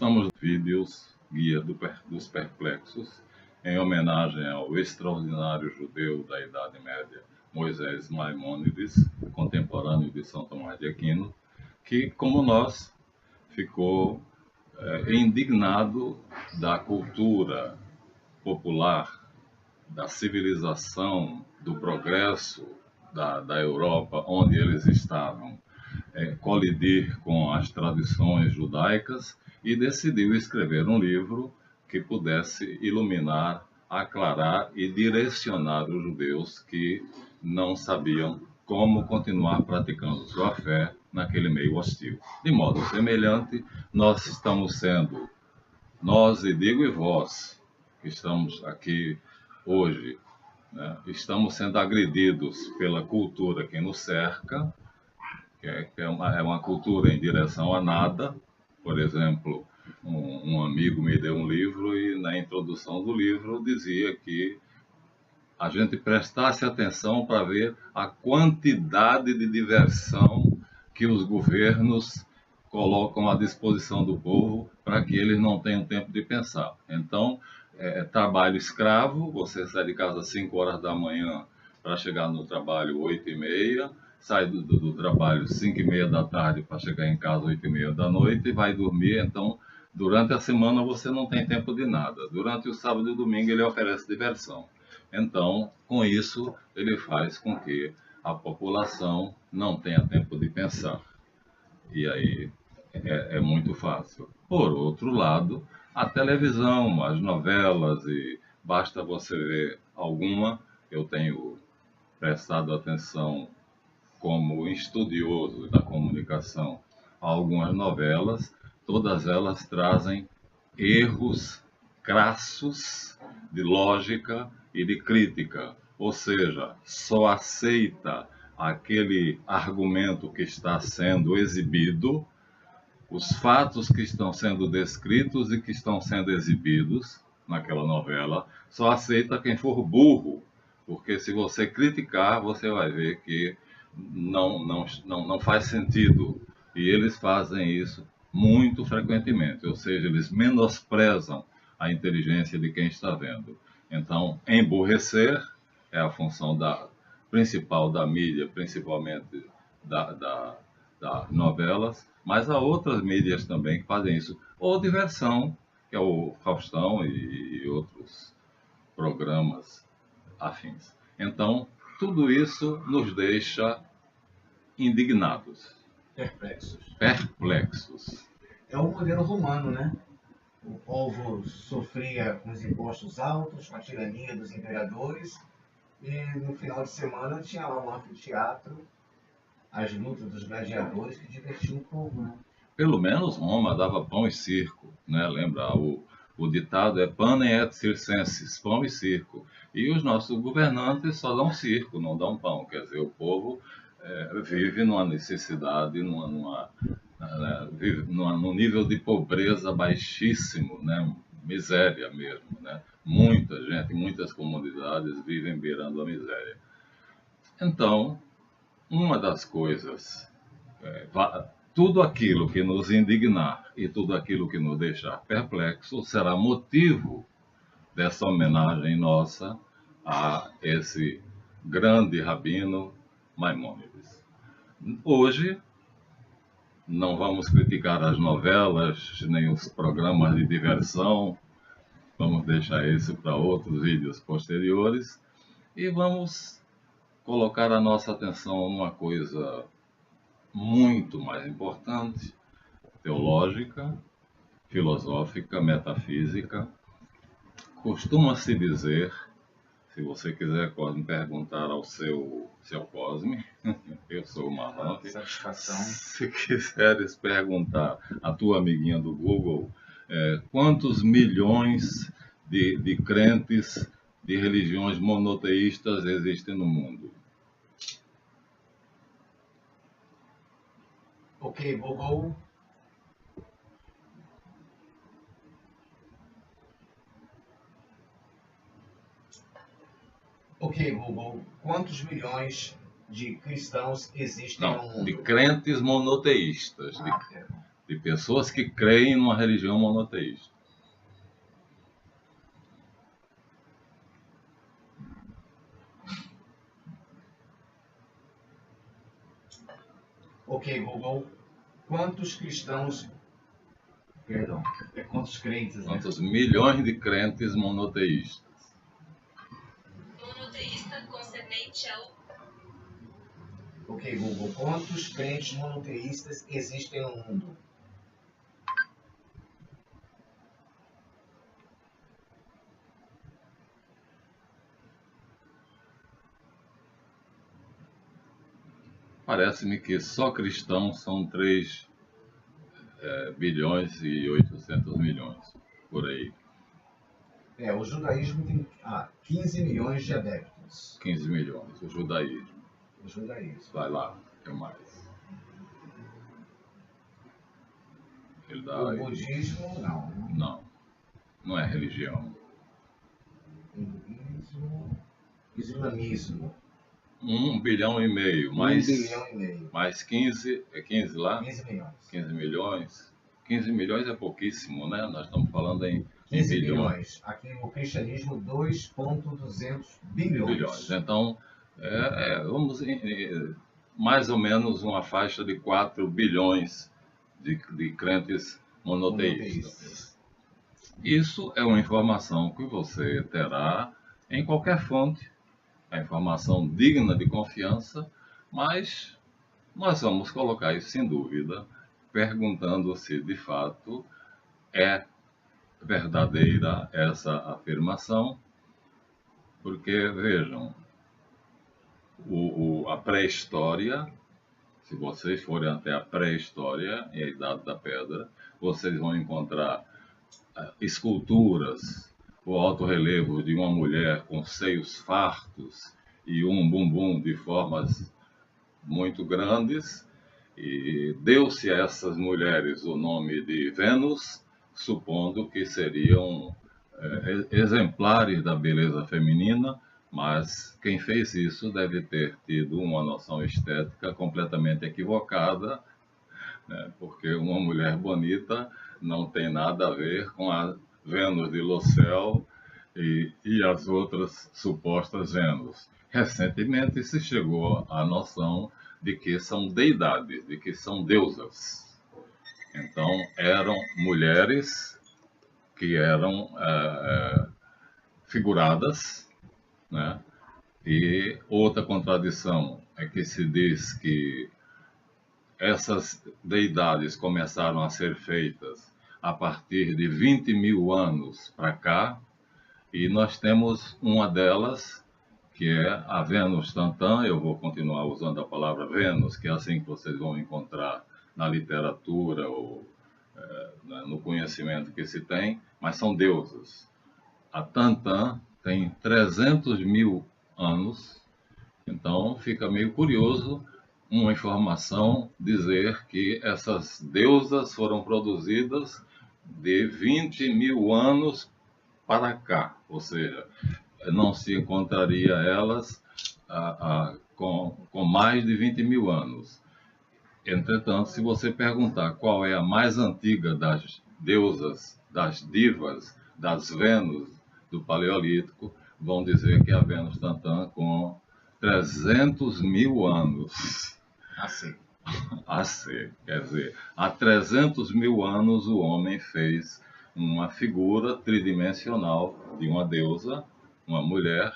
Estamos nos vídeos Guia dos Perplexos, em homenagem ao extraordinário judeu da Idade Média, Moisés Maimônides, contemporâneo de São Tomás de Aquino, que, como nós, ficou indignado da cultura popular, da civilização, do progresso da Europa, onde eles estavam, colidir com as tradições judaicas, e decidiu escrever um livro que pudesse iluminar, aclarar e direcionar os judeus que não sabiam como continuar praticando sua fé naquele meio hostil. De modo semelhante, nós estamos sendo, nós e digo e vós, que estamos aqui hoje, né, estamos sendo agredidos pela cultura que nos cerca, que é uma cultura em direção a nada. Por exemplo, um amigo me deu um livro e na introdução do livro dizia que a gente prestasse atenção para ver a quantidade de diversão que os governos colocam à disposição do povo para que eles não tenham tempo de pensar. Então, trabalho escravo, você sai de casa às 5 horas da manhã para chegar no trabalho 8h30, sai do trabalho 5h30 da tarde para chegar em casa 8h30 da noite e vai dormir. Então, durante a semana você não tem tempo de nada. Durante o sábado e o domingo ele oferece diversão. Então, com isso, ele faz com que a população não tenha tempo de pensar. E aí é muito fácil. Por outro lado, a televisão, as novelas, e basta você ver alguma. Eu tenho prestado atenção como estudioso da comunicação a algumas novelas. Todas elas trazem erros crassos de lógica e de crítica, ou seja, só aceita aquele argumento que está sendo exibido, os fatos que estão sendo descritos e que estão sendo exibidos naquela novela, só aceita quem for burro, porque se você criticar, você vai ver que não faz sentido. E eles fazem isso muito frequentemente, ou seja, eles menosprezam a inteligência de quem está vendo. Então, emburrecer é a função principal da mídia, principalmente das novelas, mas há outras mídias também que fazem isso. Ou diversão, que é o Faustão e outros programas afins. Então, tudo isso nos deixa indignados. Perplexos. É o modelo romano, né? O povo sofria com os impostos altos, com a tirania dos imperadores, e no final de semana tinha lá um anfiteatro, as lutas dos gladiadores que divertiam o povo, né? Pelo menos Roma dava pão e circo, né? Lembra, o ditado é panem et circenses, pão e circo. E os nossos governantes só dão circo, não dão pão. Quer dizer, o povo vive numa necessidade, vive num nível de pobreza baixíssimo, né? Miséria mesmo, né? Muita gente, muitas comunidades vivem beirando a miséria. Então, uma das coisas, tudo aquilo que nos indignar e tudo aquilo que nos deixar perplexo será motivo dessa homenagem nossa a esse grande rabino Maimônides. Hoje, não vamos criticar as novelas, nem os programas de diversão, vamos deixar isso para outros vídeos posteriores, e vamos colocar a nossa atenção numa coisa muito mais importante, teológica, filosófica, metafísica. Costuma-se dizer, se você quiser Cosme, perguntar ao seu Cosme, eu sou o Marlon. Satisfação. Se quiseres perguntar à tua amiguinha do Google, quantos milhões de crentes de religiões monoteístas existem no mundo? Ok, Google. Ok, Google. Quantos milhões de cristãos existem no mundo? De crentes monoteístas, de pessoas que creem numa religião monoteísta. Ok, Google. Quantos cristãos... Perdão. Quantos crentes, né? Quantos milhões de crentes monoteístas? Monoteísta concernente ao... Ok, Google. Quantos crentes monoteístas existem no mundo? Parece-me que só cristãos são 3 bilhões e 800 milhões, por aí. O judaísmo tem 15 milhões de adeptos. 15 milhões, o judaísmo. O judaísmo. Vai lá, o que mais? Ele dá O aí. budismo, não. Não é religião. Hinduísmo, islamismo. 1,5 bilhão, mais, 1,5 bilhão. mais 15, é 15 lá? 15 milhões. 15 milhões. 15 milhões é pouquíssimo, né? Nós estamos falando em 15 bilhões. bilhões. Aqui no cristianismo, 2,200 bilhões. Então, vamos mais ou menos uma faixa de 4 bilhões de crentes monoteístas. Isso é uma informação que você terá em qualquer fonte, é informação digna de confiança, mas nós vamos colocar isso em dúvida, perguntando se de fato é verdadeira essa afirmação, porque vejam, a pré-história, se vocês forem até a pré-história e a Idade da Pedra, vocês vão encontrar esculturas ou alto-relevo de uma mulher com seios fartos e um bumbum de formas muito grandes, e deu-se a essas mulheres o nome de Vênus, supondo que seriam exemplares da beleza feminina, mas quem fez isso deve ter tido uma noção estética completamente equivocada, né? Porque uma mulher bonita não tem nada a ver com a Vênus de Locel e as outras supostas Vênus. Recentemente se chegou à noção de que são deidades, de que são deusas. Então, eram mulheres que eram figuradas, né? E outra contradição é que se diz que essas deidades começaram a ser feitas a partir de 20 mil anos para cá, e nós temos uma delas, que é a Vênus Tantã. Eu vou continuar usando a palavra Vênus, que é assim que vocês vão encontrar na literatura ou no conhecimento que se tem, mas são deusas. A Tantã tem 300 mil anos, então fica meio curioso uma informação dizer que essas deusas foram produzidas de 20 mil anos para cá, ou seja, não se encontraria elas com mais de 20 mil anos. Entretanto, se você perguntar qual é a mais antiga das deusas, das divas, das Vênus do Paleolítico, vão dizer que é a Vênus Tantã, com 300 mil anos. AC. Quer dizer, há 300 mil anos o homem fez uma figura tridimensional de uma deusa, uma mulher.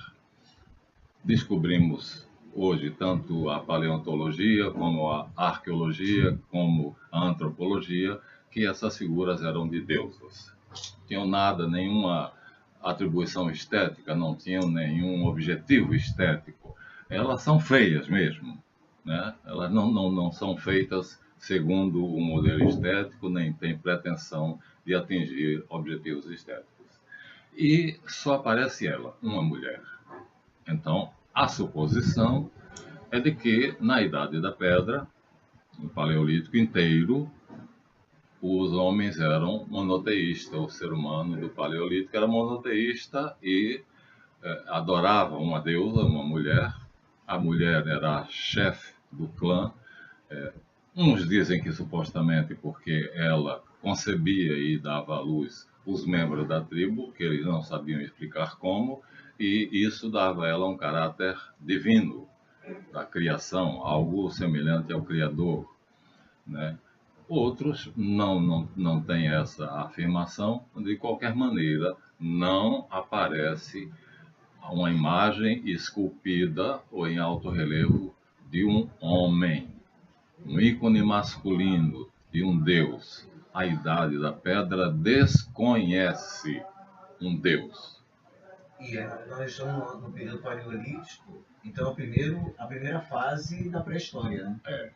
Descobrimos hoje tanto a paleontologia, como a arqueologia, como a antropologia, que essas figuras eram de deusas. Não tinham nada, nenhuma atribuição estética, não tinham nenhum objetivo estético. Elas são feias mesmo, né? Elas não são feitas segundo um modelo estético, nem têm pretensão de atingir objetivos estéticos. E só aparece ela, uma mulher. Então, a suposição é de que na Idade da Pedra, no Paleolítico inteiro, os homens eram monoteístas. O ser humano do Paleolítico era monoteísta e adorava uma deusa, uma mulher. A mulher era a chefe do clã, Uns dizem que supostamente porque ela concebia e dava à luz os membros da tribo, que eles não sabiam explicar como, e isso dava a ela um caráter divino da criação, algo semelhante ao Criador, né? Outros não têm essa afirmação. De qualquer maneira, não aparece uma imagem esculpida ou em alto relevo de um homem, um ícone masculino de um deus. A Idade da Pedra desconhece um deus. E nós estamos no período paleolítico, então a primeira fase da pré-história, né? É.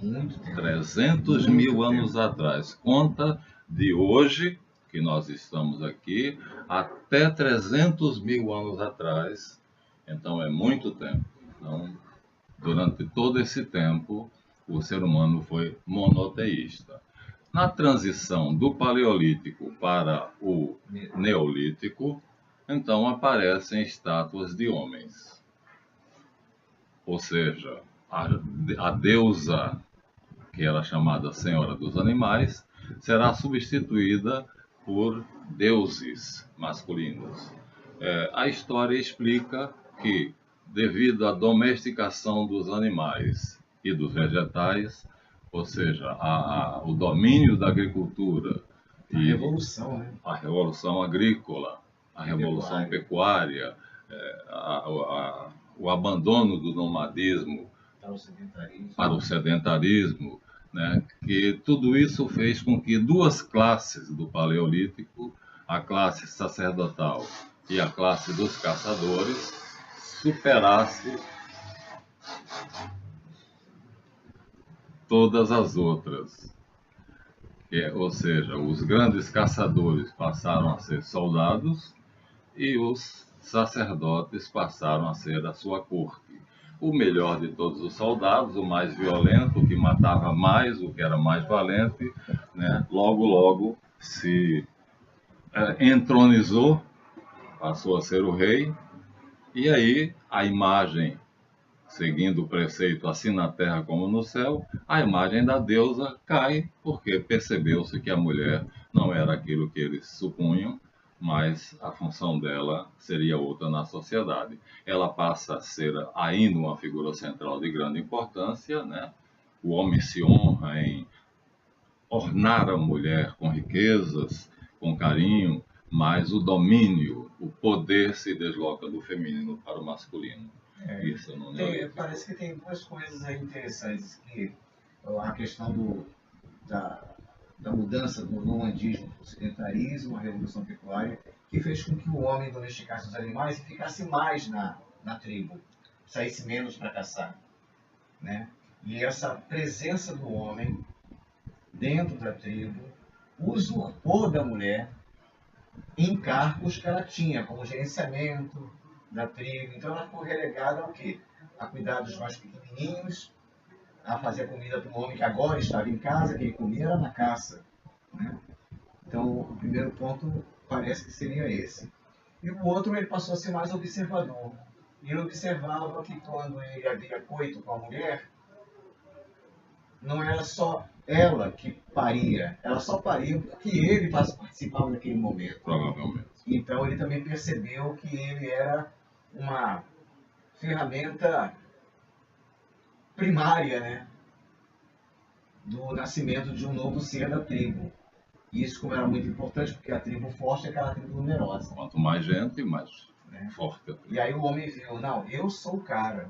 Muito tempo. 300 mil anos atrás. Conta de hoje, que nós estamos aqui, até 300 mil anos atrás. Então é muito tempo. Então, durante todo esse tempo, o ser humano foi monoteísta. Na transição do Paleolítico para o Neolítico, então aparecem estátuas de homens. Ou seja, a deusa, que era chamada Senhora dos Animais, será substituída por deuses masculinos. A história explica que, devido à domesticação dos animais e dos vegetais, ou seja, o domínio da agricultura A revolução, né? a revolução agrícola, a revolução pecuária, o abandono do nomadismo para o sedentarismo, né? Que tudo isso fez com que duas classes do Paleolítico, a classe sacerdotal e a classe dos caçadores, superasse todas as outras. Ou seja, os grandes caçadores passaram a ser soldados e os sacerdotes passaram a ser a sua corte. O melhor de todos os soldados, o mais violento, o que matava mais, o que era mais valente, né? Logo se entronizou, passou a ser o rei, e aí a imagem, seguindo o preceito assim na terra como no céu, a imagem da deusa cai, porque percebeu-se que a mulher não era aquilo que eles supunham, mas a função dela seria outra na sociedade. Ela passa a ser ainda uma figura central de grande importância, né? O homem se honra em ornar a mulher com riquezas, com carinho, mas o domínio, o poder se desloca do feminino para o masculino. Isso não parece que tem duas coisas aí interessantes, que a questão da mudança do nomadismo para o sedentarismo, a revolução pecuária, que fez com que o homem domesticasse os animais e ficasse mais na tribo, saísse menos para caçar, né? E essa presença do homem dentro da tribo usurpou da mulher em cargos que ela tinha, como gerenciamento da tribo. Então ela ficou relegada ao quê? A cuidar dos mais pequenininhos, a fazer comida para o homem que agora estava em casa, que ele comia era na caça, né? Então o primeiro ponto parece que seria esse. E o outro, ele passou a ser mais observador. E ele observava que quando ele havia coito com a mulher, não era só ela que paria, ela só paria porque ele participava naquele momento. Provavelmente. Então ele também percebeu que ele era uma ferramenta primária, né, do nascimento de um novo ser da tribo. Isso, como era muito importante, porque a tribo forte é aquela tribo numerosa. Quanto mais gente, mais forte a tribo. E aí o homem viu, não, eu sou o cara,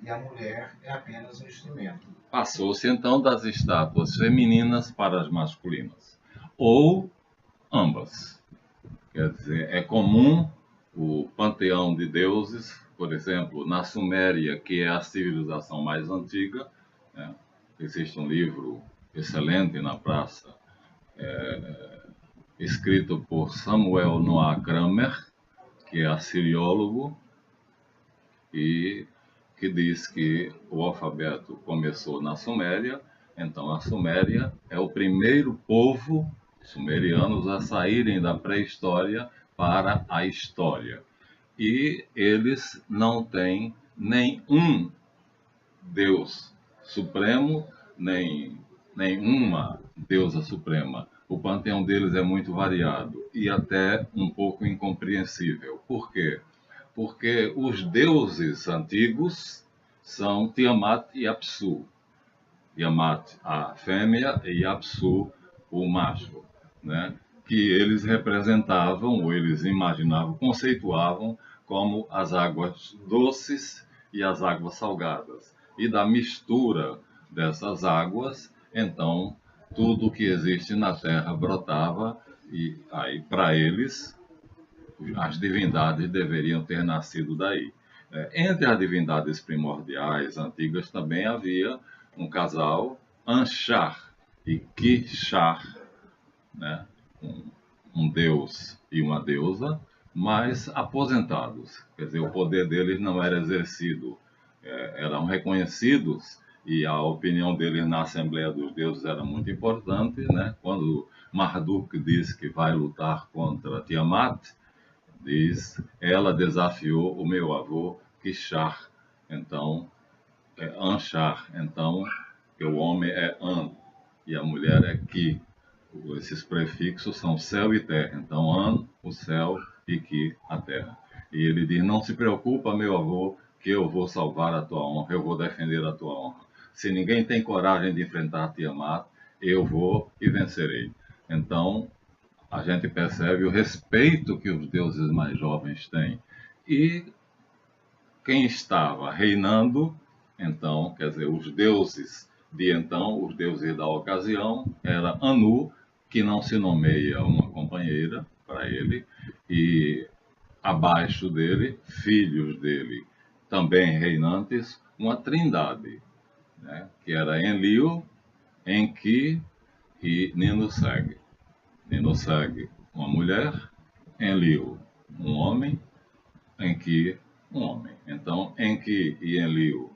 e a mulher é apenas um instrumento. Passou-se então das estátuas femininas para as masculinas, ou ambas. Quer dizer, é comum o panteão de deuses, por exemplo, na Suméria, que é a civilização mais antiga, né? Existe um livro excelente na praça, escrito por Samuel Noah Kramer, que é assiriólogo, e que diz que o alfabeto começou na Suméria. Então a Suméria é o primeiro povo sumerianos a saírem da pré-história para a história. E eles não têm nenhum Deus supremo, nem uma deusa suprema. O panteão deles é muito variado e até um pouco incompreensível. Por quê? Porque os deuses antigos são Tiamat e Apsu. Tiamat, a fêmea, e Apsu, o macho, né? Que eles representavam, ou eles imaginavam, conceituavam como as águas doces e as águas salgadas. E da mistura dessas águas, então, tudo que existe na Terra brotava, e aí, para eles, as divindades deveriam ter nascido daí. Entre as divindades primordiais antigas também havia um casal, Anshar e Kishar, né? Um deus e uma deusa, mas aposentados. Quer dizer, o poder deles não era exercido, eram reconhecidos e a opinião deles na Assembleia dos Deuses era muito importante, né? Quando Marduk diz que vai lutar contra Tiamat, diz, ela desafiou o meu avô Kishar, então, Anshar, então, que o homem é An e a mulher é Ki. Esses prefixos são céu e terra, então An, o céu, e Ki, a terra. E ele diz, não se preocupa, meu avô, que eu vou salvar a tua honra, eu vou defender a tua honra. Se ninguém tem coragem de enfrentar Tiamat, eu vou e vencerei. Então, a gente percebe o respeito que os deuses mais jovens têm. E quem estava reinando, então, quer dizer, os deuses de então, os deuses da ocasião, era Anu, que não se nomeia uma companheira para ele, e abaixo dele, filhos dele, também reinantes, uma trindade, né, que era Enlil, Enki e Ninusag. Ninusag, uma mulher, Enlil, um homem, Enki, um homem. Então, Enki e Enlil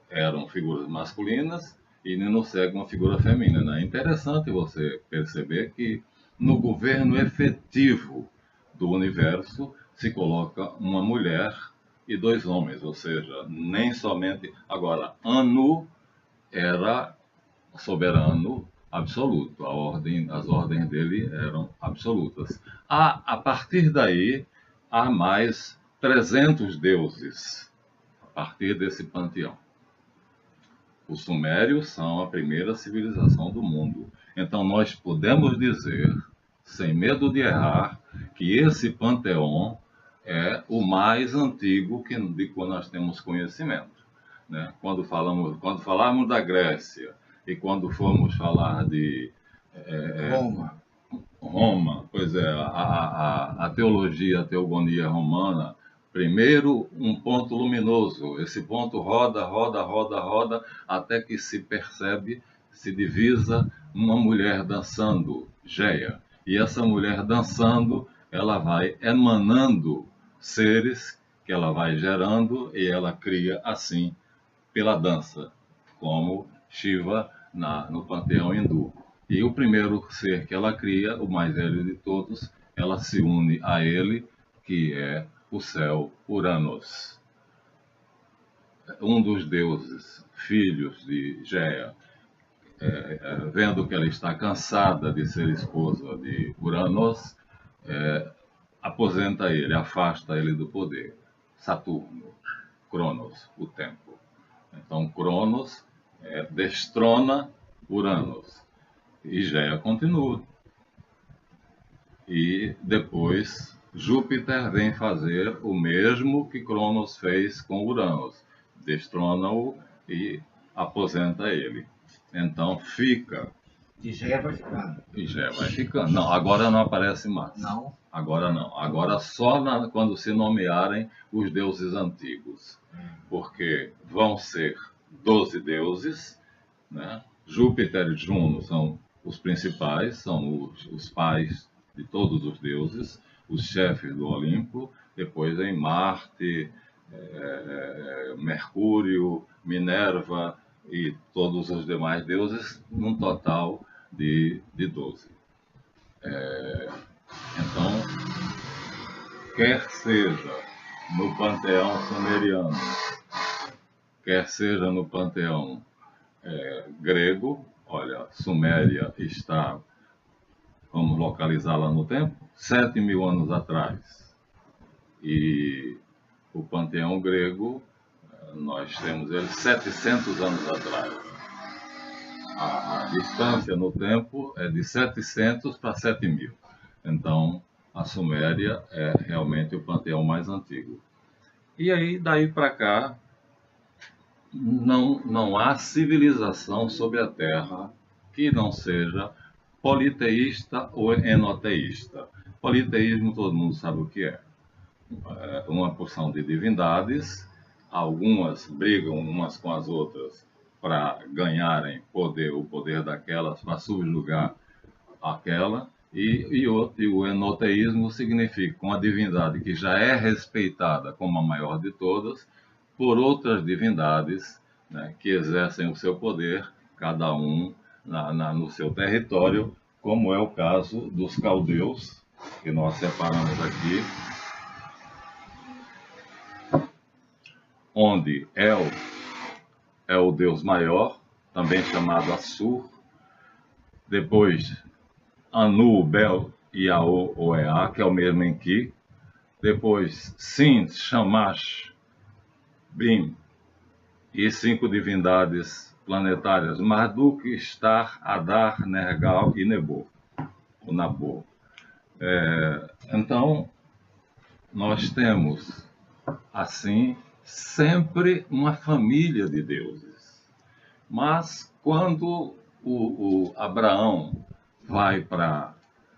eram figuras masculinas e Ninusag uma figura feminina. É interessante você perceber que no governo efetivo do universo se coloca uma mulher e dois homens, ou seja, nem somente... Agora, Anu era soberano absoluto, as ordens dele eram absolutas. A partir daí, há mais 300 deuses, a partir desse panteão. Os sumérios são a primeira civilização do mundo. Então, nós podemos dizer, sem medo de errar, que esse panteão é o mais antigo de quando nós temos conhecimento, né? Quando falarmos da Grécia e quando formos falar de Roma, pois é, a teologia, a teogonia romana, primeiro um ponto luminoso, esse ponto roda, roda, roda, roda, até que se percebe, se divisa uma mulher dançando, Geia. E essa mulher dançando, ela vai emanando seres que ela vai gerando e ela cria assim pela dança, como Shiva no panteão hindu. E o primeiro ser que ela cria, o mais velho de todos, ela se une a ele, que é o céu Uranos. Um dos deuses, filhos de Geia, vendo que ela está cansada de ser esposa de Uranos, aposenta ele, afasta ele do poder. Saturno, Cronos, o tempo. Então, Cronos destrona Uranos. E Geia continua. E depois Júpiter vem fazer o mesmo que Cronos fez com Uranos. Destrona-o e aposenta ele. Então fica. E Geia vai ficando. E Geia vai ficando. Não, agora não aparece mais. Não? Agora não. Agora só quando se nomearem os deuses antigos. Porque vão ser 12 deuses, né? Júpiter e Juno são os principais, são os pais de todos os deuses, os chefes do Olimpo. Depois vem Marte, Mercúrio, Minerva e todos os demais deuses, num total de 12. Então, quer seja no panteão sumeriano, quer seja no panteão grego. Olha, Suméria está, vamos localizá-la no tempo, 7.000 anos atrás. E o panteão grego, nós temos ele 700 anos atrás. A distância no tempo é de 700 para 7.000. Então, a Suméria é realmente o panteão mais antigo. E aí, daí para cá, não há civilização sobre a Terra que não seja politeísta ou enoteísta. Politeísmo, todo mundo sabe o que é. É uma porção de divindades, algumas brigam umas com as outras para ganharem o poder daquelas, para subjugar aquela, e o enoteísmo significa uma divindade que já é respeitada como a maior de todas, por outras divindades, né, que exercem o seu poder, cada um no seu território, como é o caso dos caldeus, que nós separamos aqui, onde El é o deus maior, também chamado Assur, depois Anu, Bel e Ao, ou Ea, que é o mesmo Enki, depois Sin, Shamash, Bim e 5 divindades planetárias, Marduk, Star, Adar, Nergal e Nebo, o Nabor. Então, nós temos, assim, sempre uma família de deuses. Mas quando o Abraão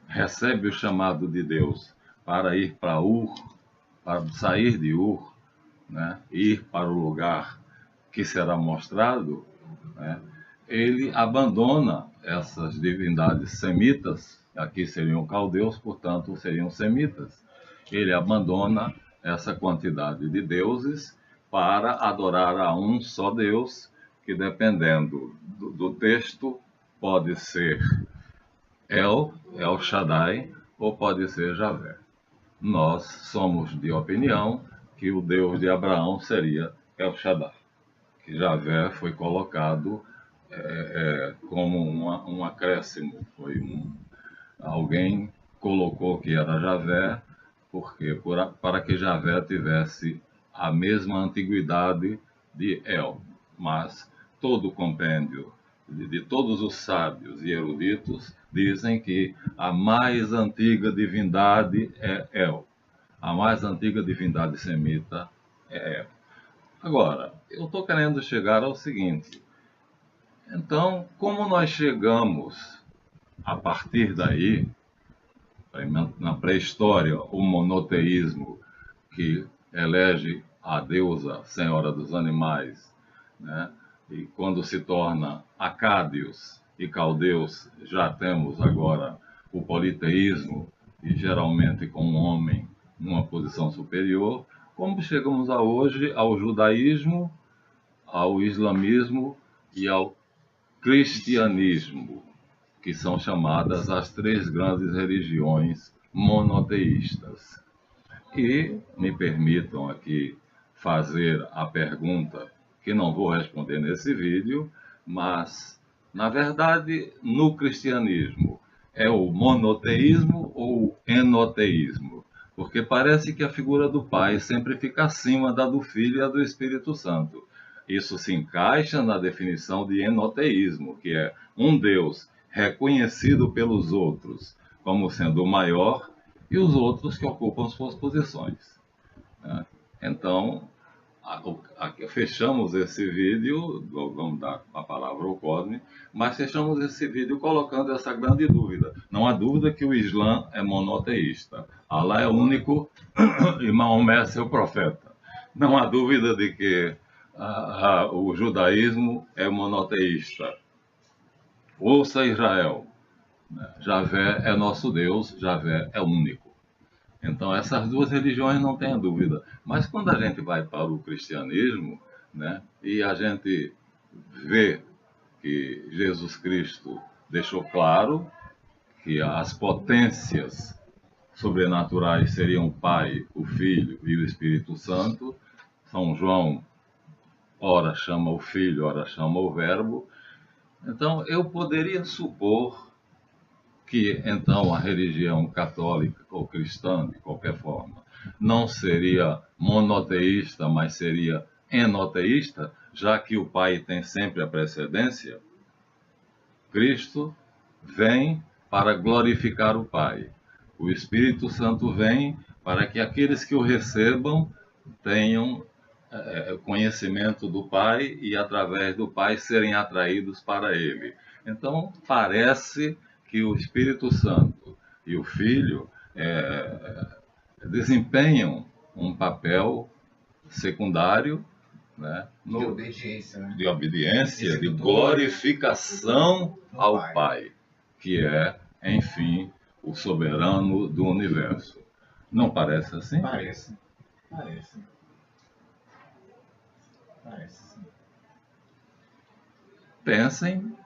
recebe o chamado de Deus para ir para Ur, para sair de Ur, né, ir para o lugar que será mostrado, né, ele abandona essas divindades semitas, aqui seriam caldeus, portanto seriam semitas. Ele abandona essa quantidade de deuses para adorar a um só Deus, que dependendo do texto pode ser El Shaddai, ou pode ser Javé. Nós somos de opinião que o Deus de Abraão seria El Shaddai, que Javé foi colocado como um acréscimo, alguém colocou que era Javé, porque para que Javé tivesse a mesma antiguidade de El, mas todo o compêndio de todos os sábios e eruditos dizem que a mais antiga divindade é El, a mais antiga divindade semita é El. Agora, eu estou querendo chegar ao seguinte: então, como nós chegamos a partir daí, na pré-história, o monoteísmo que elege a deusa Senhora dos Animais, né? E quando se torna acádios e caldeus, já temos agora o politeísmo, e geralmente com um homem numa posição superior. Como chegamos a hoje ao judaísmo, ao islamismo e ao cristianismo, que são chamadas as 3 grandes religiões monoteístas. E me permitam aqui fazer a pergunta, que não vou responder nesse vídeo, mas, na verdade, no cristianismo, é o monoteísmo ou o enoteísmo? Porque parece que a figura do Pai sempre fica acima da do Filho e a do Espírito Santo. Isso se encaixa na definição de enoteísmo, que é um Deus reconhecido pelos outros como sendo o maior e os outros que ocupam suas posições. Então, fechamos esse vídeo, vamos dar a palavra ao Cosme, mas fechamos esse vídeo colocando essa grande dúvida. Não há dúvida que o Islã é monoteísta. Allah é único e Maomé é seu profeta. Não há dúvida de que o judaísmo é monoteísta. Ouça Israel, Javé é nosso Deus, Javé é único. Então essas 2 religiões não tem dúvida. Mas quando a gente vai para o cristianismo, né, e a gente vê que Jesus Cristo deixou claro que as potências sobrenaturais seriam o Pai, o Filho e o Espírito Santo, São João ora chama o Filho, ora chama o Verbo, Então, eu poderia supor que, então, a religião católica ou cristã, de qualquer forma, não seria monoteísta, mas seria enoteísta, já que o Pai tem sempre a precedência. Cristo vem para glorificar o Pai. O Espírito Santo vem para que aqueles que o recebam tenham conhecimento do Pai e, através do Pai, serem atraídos para Ele. Então, parece que o Espírito Santo e o Filho desempenham um papel secundário, né, De obediência, né? de obediência, de glorificação ao Pai, que é, enfim, o soberano do universo. Não parece assim? Parece. Parece. Parece sim. Pensem.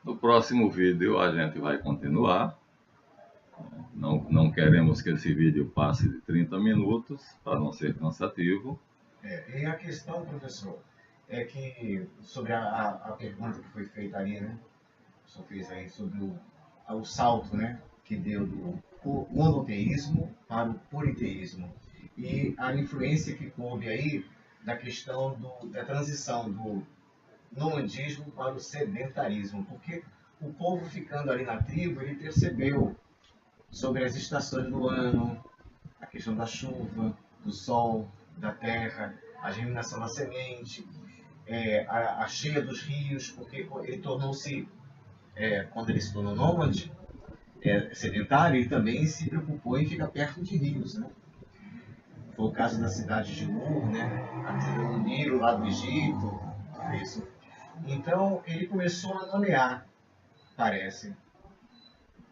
No próximo vídeo a gente vai continuar. Não queremos que esse vídeo passe de 30 minutos, para não ser cansativo. E a questão, professor, é que sobre a pergunta que foi feita ali, né? O senhor fez aí sobre o salto, né? Que deu do monoteísmo para o politeísmo. E a influência que coube aí da questão da transição do nomadismo para o sedentarismo. Porque o povo ficando ali na tribo, ele percebeu sobre as estações do ano, a questão da chuva, do sol, da terra, a germinação da semente, a cheia dos rios, porque ele tornou-se, quando ele se tornou nômade, sedentário, ele também se preocupou em ficar perto de rios, né? Foi o caso da cidade de Ur, né? O Nilo lá do Egito, isso. Então ele começou a nomear, parece,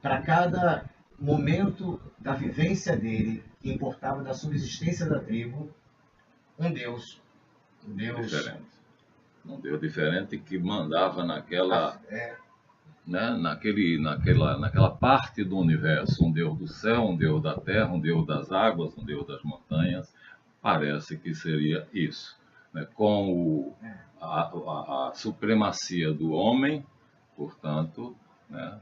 para cada momento da vivência dele, que importava da subsistência da tribo, um Deus. Um Deus diferente. Um Deus diferente que mandava naquela, né, naquela parte do universo. Um Deus do céu, um Deus da terra, um Deus das águas, um Deus das montanhas. Parece que seria isso. Né? Com a supremacia do homem, portanto, né,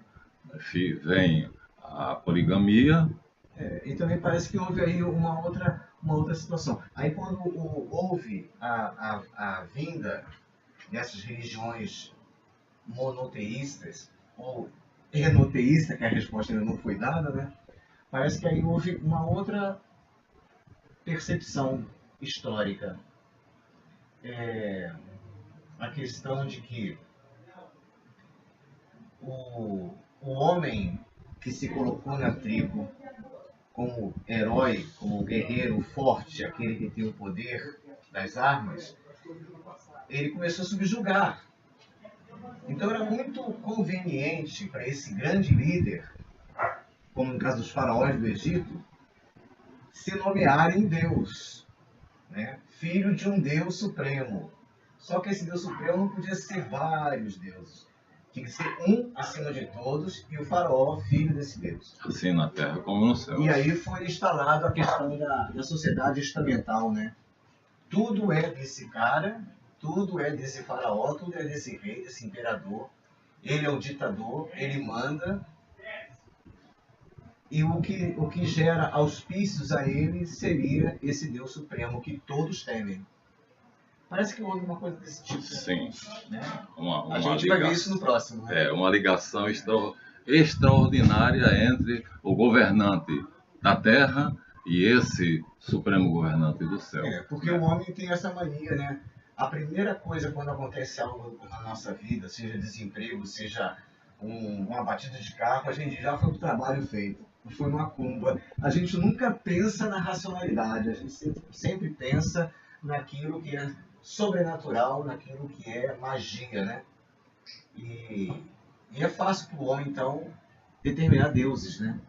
vem a poligamia. E também parece que houve aí uma outra situação. Aí quando houve a vinda dessas religiões monoteístas, ou enoteísta, que a resposta ainda não foi dada, né? Parece que aí houve uma outra percepção histórica. A questão de que o homem que se colocou na tribo como herói, como guerreiro forte, aquele que tem o poder das armas, ele começou a subjugar. Então era muito conveniente para esse grande líder, como no caso dos faraós do Egito, se nomearem Deus, né? Filho de um Deus supremo. Só que esse Deus supremo não podia ser vários deuses. Tinha que ser um acima de todos e o faraó, filho desse Deus. Assim na terra como no céu. E aí foi instalado a questão da sociedade estamental, né? Tudo é desse cara, tudo é desse faraó, tudo é desse rei, desse imperador. Ele é o ditador, ele manda. E o que gera auspícios a ele seria esse Deus supremo que todos temem. Parece que houve uma coisa desse tipo. Sim. Né? A gente vai ver isso no próximo. Né? Uma ligação extraordinária entre o governante da terra e esse supremo governante do céu. Porque o homem tem essa mania, né? A primeira coisa quando acontece algo na nossa vida, seja desemprego, seja uma batida de carro, a gente já foi para o trabalho feito. Foi uma cumba. A gente nunca pensa na racionalidade, a gente sempre pensa naquilo que é sobrenatural, naquilo que é magia, né? E é fácil para o homem, então, determinar deuses, né?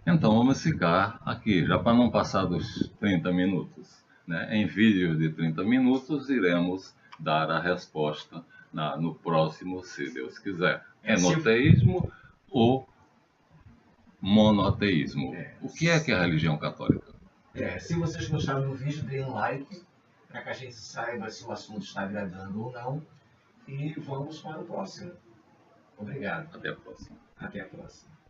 Então vamos ficar aqui, já para não passar dos 30 minutos. Né? Em vídeos de 30 minutos iremos dar a resposta no próximo, se Deus quiser. Enoteísmo ou monoteísmo. O que é a religião católica? Se vocês gostaram do vídeo, deem um like, para que a gente saiba se o assunto está agradando ou não. e vamos para o próximo. Obrigado. Até a próxima. Até a próxima.